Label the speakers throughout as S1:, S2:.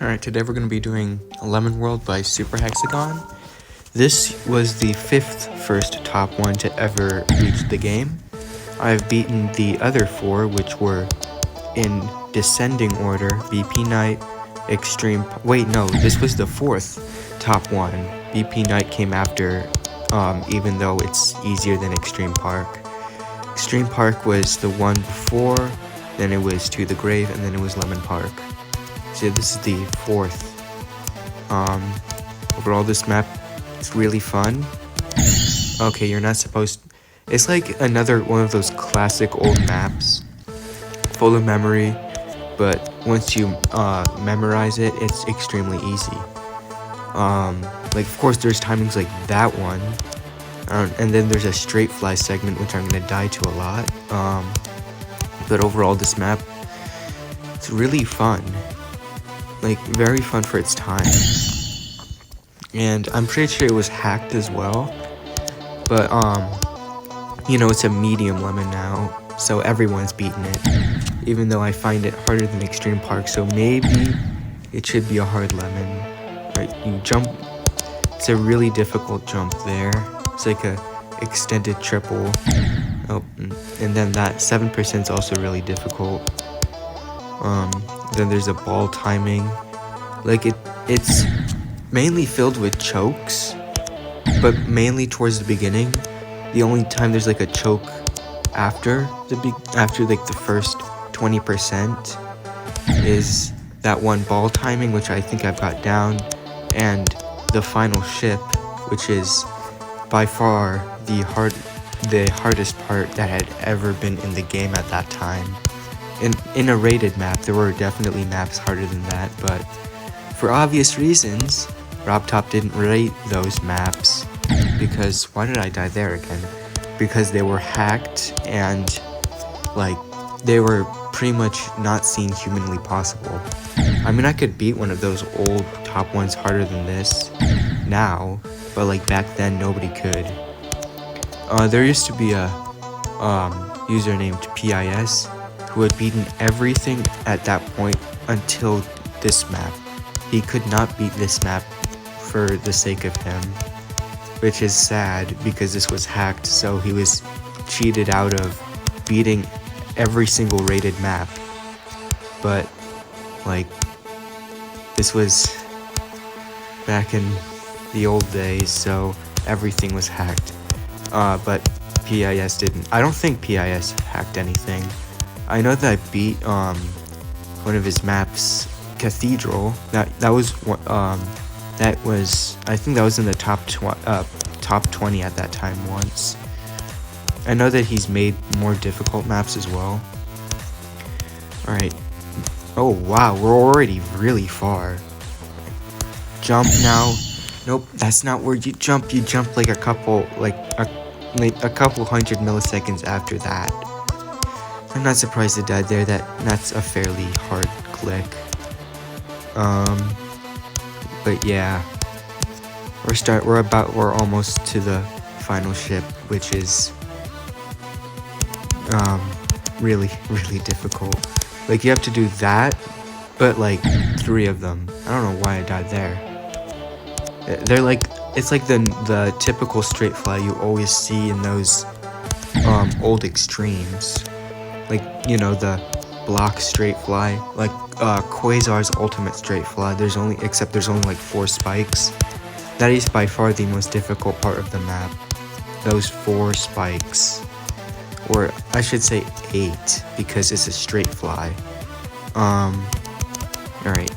S1: Alright, today we're going to be doing Lemon World by Super Hexagon. This was the first top one to ever reach the game. I've beaten the other four, which were in descending order: BP Night, Extreme... Wait, no, this was the fourth top one. BP Night came after, even though it's easier than Extreme Park. Extreme Park was the one before, then it was To the Grave, and then it was Lemon Park. So this is the fourth. Overall, this map is really fun. Okay, you're not supposed... It's like another one of those classic old maps, full of memory, but once you memorize it, it's extremely easy. Like, of course, there's timings like that one, and then there's a straight fly segment, which I'm gonna die to a lot. But overall, this map, it's really fun. Like, very fun for its time. And I'm pretty sure it was hacked as well. But, you know, it's a medium lemon now, so everyone's beaten it. Even though I find it harder than Extreme Park, so maybe it should be a hard lemon. Right, you jump, it's a really difficult jump there. It's like a extended triple. Oh, and then that 7% is also really difficult. Then there's a ball timing. Like, it's mainly filled with chokes, but mainly towards the beginning. The only time there's like a choke after like the first 20% is that one ball timing, which I think I've got down, and the final ship, which is by far the hardest part that had ever been in the game at that time. In a rated map, there were definitely maps harder than that, but for obvious reasons, RobTop didn't rate those maps, because, why did I die there again? Because they were hacked, and, like, they were pretty much not seen humanly possible. I mean, I could beat one of those old top ones harder than this now, but, like, back then, nobody could. There used to be a user named PIS, who had beaten everything at that point until this map. He could not beat this map for the sake of him, which is sad because this was hacked, so he was cheated out of beating every single rated map. But, like, this was back in the old days, so everything was hacked. But PIS didn't. I don't think PIS hacked anything. I know that I beat one of his maps, Cathedral. That was I think that was in the top 20 at that time once. I know that he's made more difficult maps as well. All right. Oh wow, we're already really far. Jump now. Nope, that's not where you jump. You jump like a couple hundred milliseconds after that. I'm not surprised it died there. That's a fairly hard click. But yeah, we're almost to the final ship, which is really difficult. Like, you have to do that, but like 3 of them. I don't know why I died there. They're like, it's like the typical straight fly you always see in those old extremes. Like, you know, the block straight fly, like Quasar's ultimate straight fly. There's only like 4 spikes. That is by far the most difficult part of the map. Those 4 spikes, or I should say 8, because it's a straight fly. All right,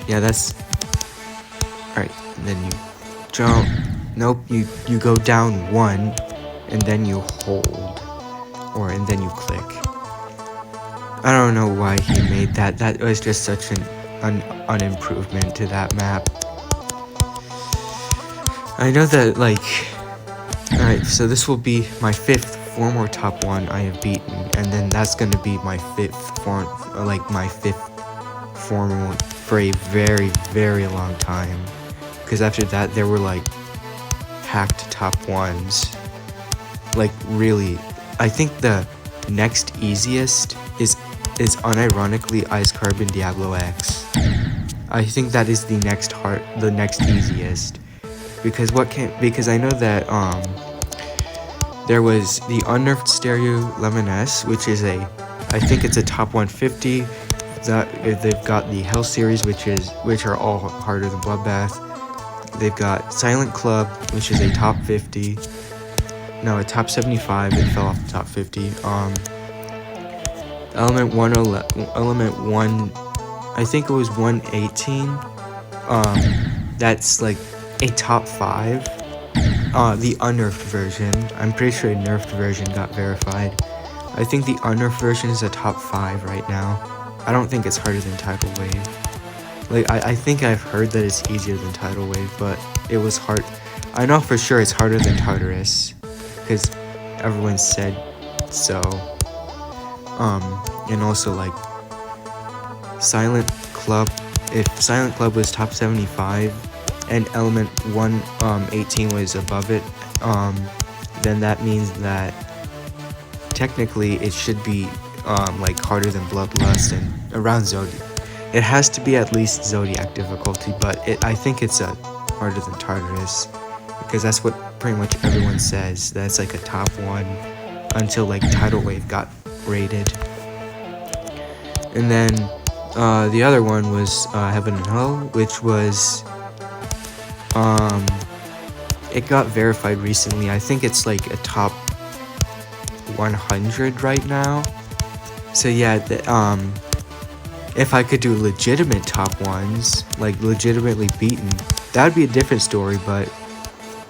S1: yeah, that's all right. And then you jump. Nope, you go down 1, and then you hold, and then you click. I don't know why he made that. That was just such an improvement to that map. I know that, like... Alright, so this will be my 5th 4 more top 1 I have beaten, and then that's gonna be my 5th formal for a very long time. Because after that, there were, like, hacked top 1s. Like, really, I think the next easiest is unironically Ice Carbon Diablo X. I think that is the next easiest. Because I know that there was the unnerfed stereo Lemon S, which is I think it's a top 150. That they've got the Hell series, which are all harder than Bloodbath. They've got Silent Club, which is a top 50. No, a top 75. It fell off the top 50. Element 1, I think it was 118. That's like a top 5. The unnerfed version. I'm pretty sure a nerfed version got verified. I think the unnerfed version is a top 5 right now. I don't think it's harder than Tidal Wave. Like, I think I've heard that it's easier than Tidal Wave, but it was hard. I know for sure it's harder than Tartarus, because everyone said so. And also, like, Silent Club, if Silent Club was top 75, and Element 118 was above it, then that means that technically it should be like harder than Bloodlust and around Zodiac. It has to be at least Zodiac difficulty, but I think it's harder than Tartarus, because that's what pretty much everyone says. That's like a top 1 until like Tidal Wave got rated. And then the other one was Heaven and Hell, which was it got verified recently. I think it's like a top 100 right now. So yeah, if I could do legitimate top 1s, like legitimately beaten, that would be a different story, but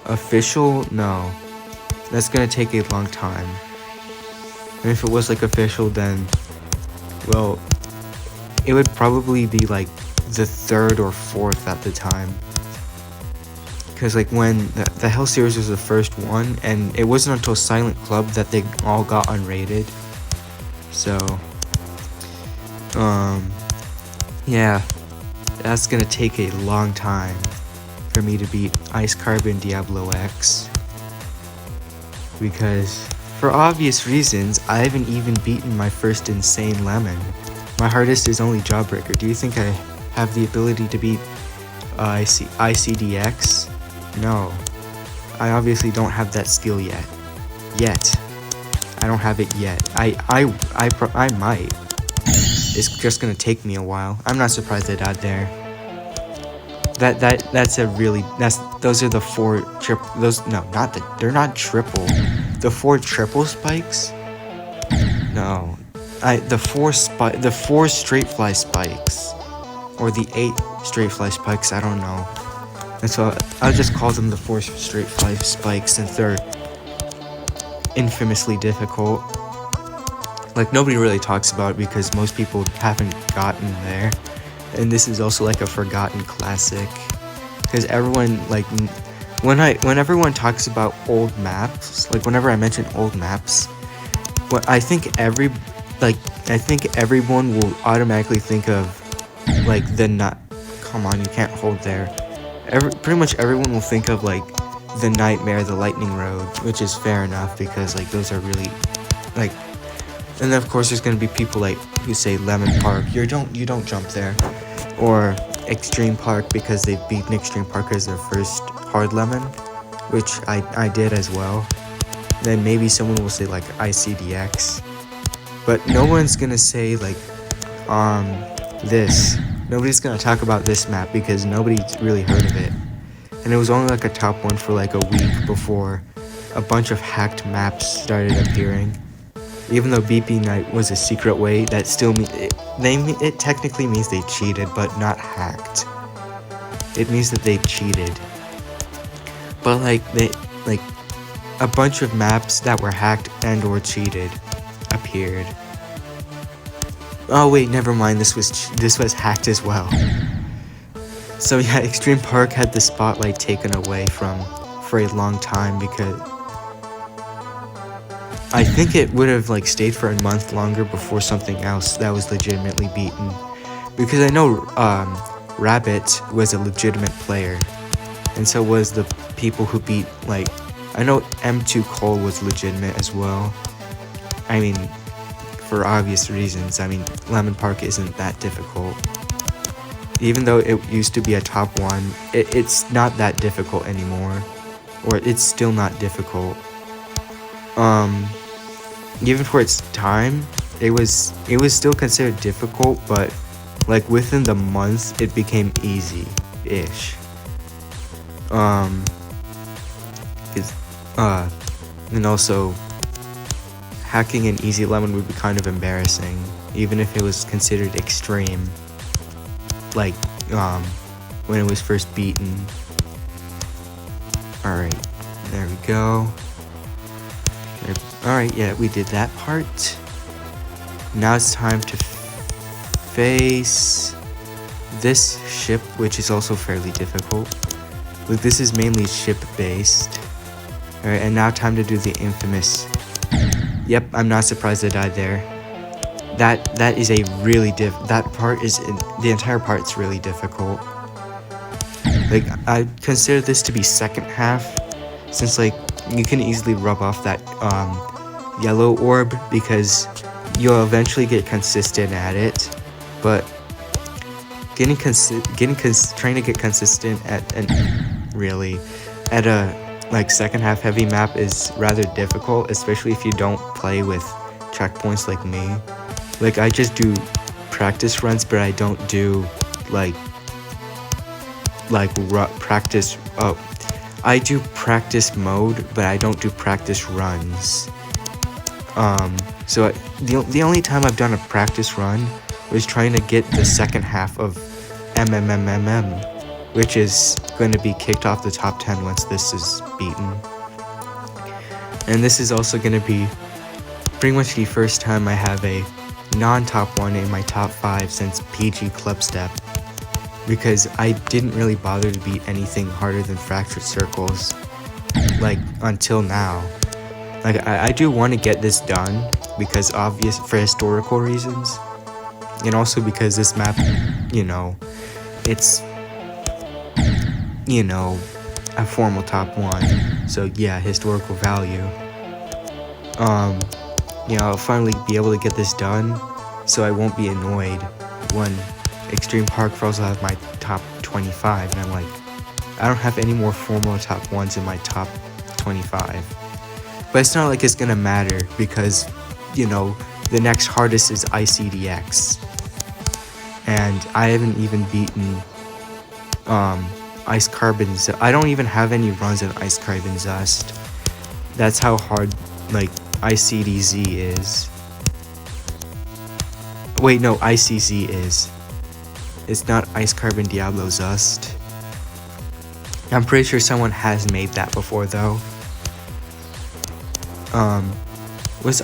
S1: official, no. That's gonna take a long time. And if it was like official, then, well, it would probably be like the 3rd or 4th at the time. Because like when the Hell series was the first one, and it wasn't until Silent Club that they all got unrated. So, yeah, that's gonna take a long time for me to beat Ice Carbon Diablo X. Because, for obvious reasons, I haven't even beaten my first Insane Lemon. My hardest is only Jawbreaker. Do you think I have the ability to beat ICDX? No. I obviously don't have that skill yet. I don't have it yet. I might. It's just gonna take me a while. I'm not surprised I died there. Those are the 4 they're not triple. The 4 triple spikes? No. The 4 straight fly spikes. Or the 8 straight fly spikes, I don't know. And so I'll just call them the 4 straight fly spikes, since they're infamously difficult. Like, nobody really talks about it because most people haven't gotten there. And this is also like a forgotten classic. Because everyone, like, when everyone talks about old maps, like whenever I mention old maps, I think everyone will automatically think of like come on, you can't hold there. Pretty much everyone will think of like the Nightmare, the Lightning Road, which is fair enough because like those are really like. And then of course there's gonna be people like who say Lemon Park, you don't jump there, or Extreme Park because they've beaten Extreme Park as their first hard lemon, which I did as well. Then maybe someone will say like ICDX, but no one's gonna say like this. Nobody's gonna talk about this map because nobody's really heard of it, and it was only like a top 1 for like a week before a bunch of hacked maps started appearing. Even though BP Night was a secret way, that still it technically means they cheated, but not hacked. It means that they cheated. But like a bunch of maps that were hacked and or cheated appeared. Oh wait, never mind. This was hacked as well. So yeah, Extreme Park had the spotlight taken away for a long time because I think it would have like stayed for a month longer before something else that was legitimately beaten. Because I know Rabbit was a legitimate player, and so was the people who beat, like, I know M2 Cole was legitimate as well. I mean, for obvious reasons. I mean, Lemon Park isn't that difficult. even though it used to be a top 1, it's not that difficult anymore, or it's still not difficult. Even for its time, it was still considered difficult, but like within the month it became easy-ish. And also hacking an easy lemon would be kind of embarrassing, even if it was considered extreme, like when it was first beaten. Alright, there we go. Alright, yeah, we did that part. Now it's time to face this ship, which is also fairly difficult. Like, this is mainly ship based. Alright, and now time to do the infamous. Yep, I'm not surprised I died there. That is a really the entire part's really difficult. Like, I consider this to be second half, since like you can easily rub off that yellow orb because you'll eventually get consistent at it, but trying to get consistent at a like second half heavy map is rather difficult, especially if you don't play with checkpoints like me. Like, I just do practice runs, but I don't do practice. I do practice mode, but I don't do practice runs. So the only time I've done a practice run was trying to get the second half of MMMMM, which is going to be kicked off the top 10 once this is beaten. And this is also going to be pretty much the first time I have a non-top 1 in my top 5 since PG clubstep, because I didn't really bother to beat anything harder than fractured circles, like, until now. Like, I do want to get this done because for historical reasons, and also because this map, it's a formal top 1, so yeah, historical value. I'll finally be able to get this done, so I won't be annoyed when Extreme Park Falls will have my top 25, and I'm like, I don't have any more formal top 1s in my top 25. But it's not like it's gonna matter, because, the next hardest is ICDX. And I haven't even beaten, Ice Carbon. I don't even have any runs in Ice Carbon Zust. That's how hard, like, ICDZ is. Wait, no, ICZ is. It's not Ice Carbon Diablo Zust. I'm pretty sure someone has made that before, though. Was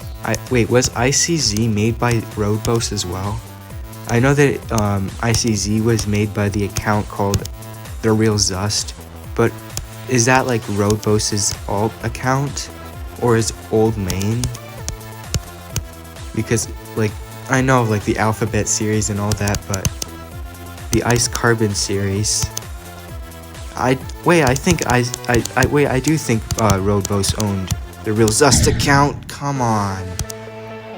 S1: ICZ made by Roadboss as well? I know that ICZ was made by the account called The Real Zust, but is that like Roadboss's alt account or his old main? Because like I know like the Alphabet series and all that, but the Ice Carbon series. I do think Roadboss owned The Real Zust account. Come on,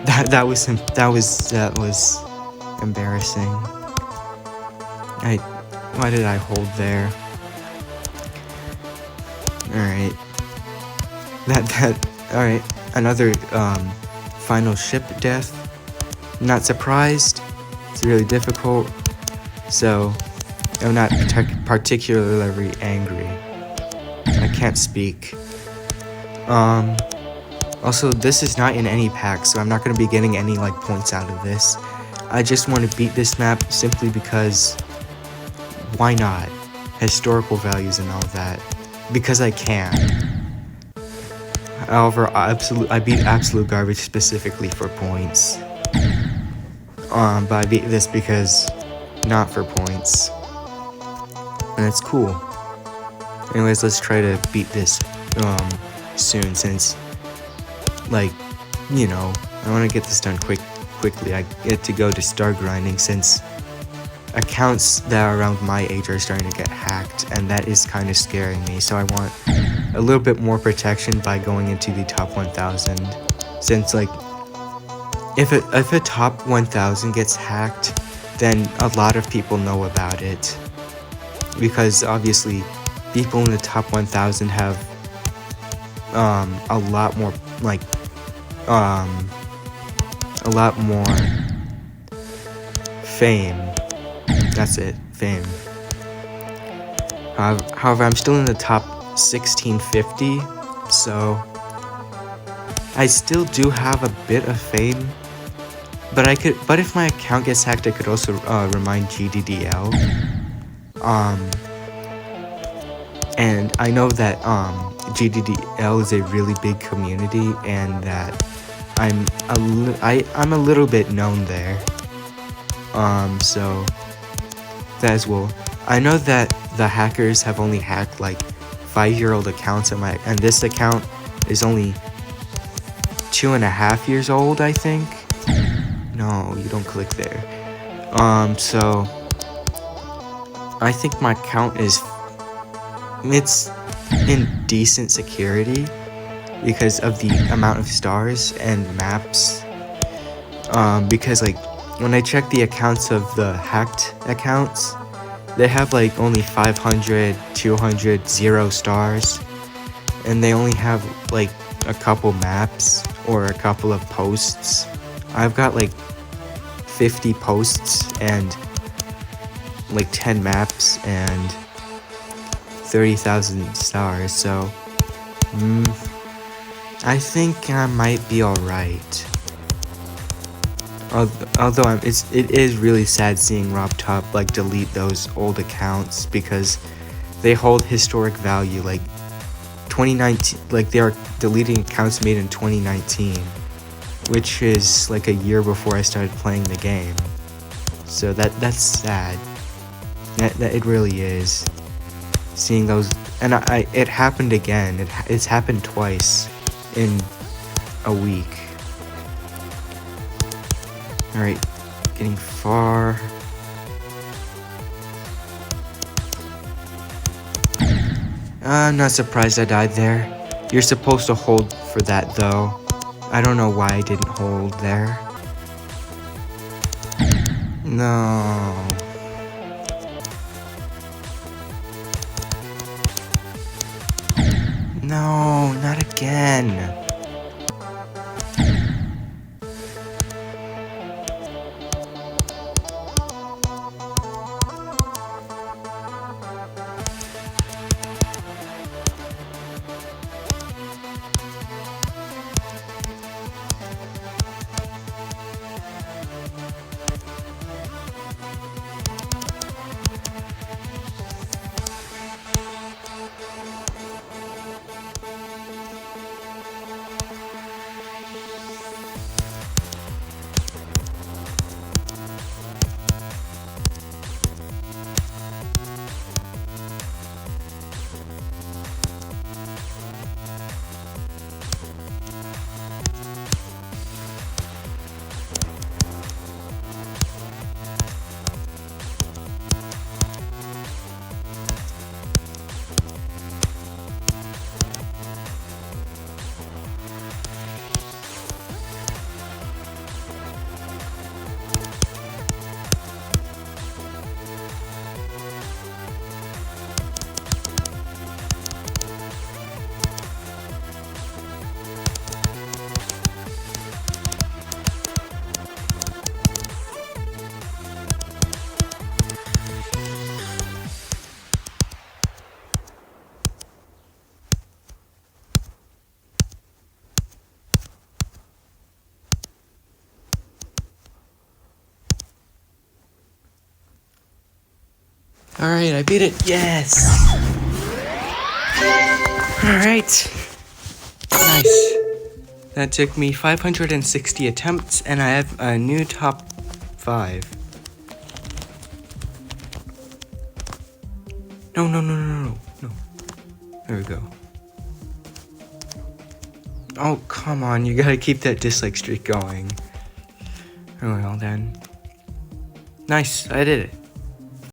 S1: that was embarrassing. Why did I hold there? Alright. Alright. Another final ship death. Not surprised. It's really difficult. So I'm not particularly angry. I can't speak. Also, this is not in any pack, so I'm not going to be getting any like points out of this. I just want to beat this map simply because why not? Historical values and all that. Because I can. However, I beat Absolute Garbage specifically for points. But I beat this because not for points. And it's cool. Anyways, let's try to beat this soon, since like, I want to get this done quickly. I get to go to star grinding since accounts that are around my age are starting to get hacked, and that is kind of scaring me. So I want a little bit more protection by going into the top 1000, since like if a top 1000 gets hacked, then a lot of people know about it. Because obviously, people in the top 1,000 have a lot more, like, a lot more fame. That's it, fame. However, I'm still in the top 1650, so I still do have a bit of fame. But if my account gets hacked, I could also remind GDDL. And I know that GDDL is a really big community, and that I'm a little bit known there. So that as well. I know that the hackers have only hacked like 5-year-old accounts and this account is only 2.5 years old, I think. No, you don't click there. So I think my account it's in decent security because of the amount of stars and maps. Because like when I check the accounts of the hacked accounts, they have like only 500, 200, 0 stars, and they only have like a couple maps or a couple of posts. I've got like 50 posts and like 10 maps and 30,000 stars, so I think I might be alright. Although it is really sad seeing RobTop like delete those old accounts because they hold historic value. Like 2019, like they are deleting accounts made in 2019, which is like a year before I started playing the game. So that's sad. That it really is. Seeing those, and it happened again. It's happened twice in a week. Alright, getting far. I'm not surprised I died there. You're supposed to hold for that though. I don't know why I didn't hold there. No. No, not again. Alright, I beat it. Yes! Alright. Nice. That took me 560 attempts, and I have a new top 5. No. There we go. Oh, come on. You gotta keep that dislike streak going. Oh, well then. Nice. I did it.